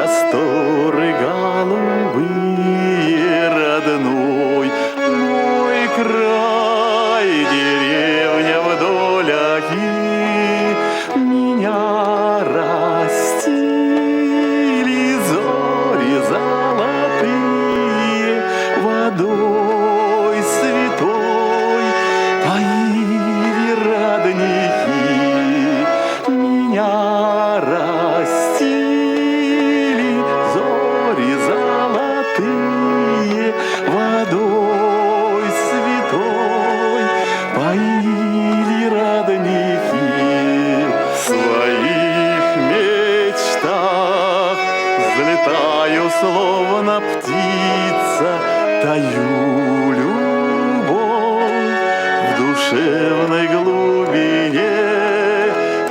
просторы голубые, родной мой край, деревня вдоль оки, меня растили зори золотые, водой святой поили родники, меня растили зори золотые, водой святой поили родники. В своих мечтах взлетаю, словно птица, таю любовь в душевной глубине.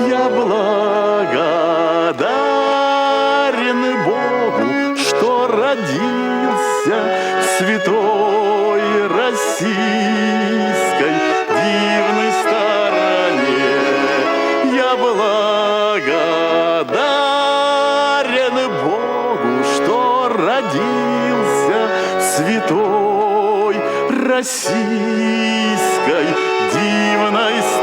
Я благодарен Богу, что родился в святой российской дивной стороне. Я благодарен Богу, что родился в святой российской дивной стороне.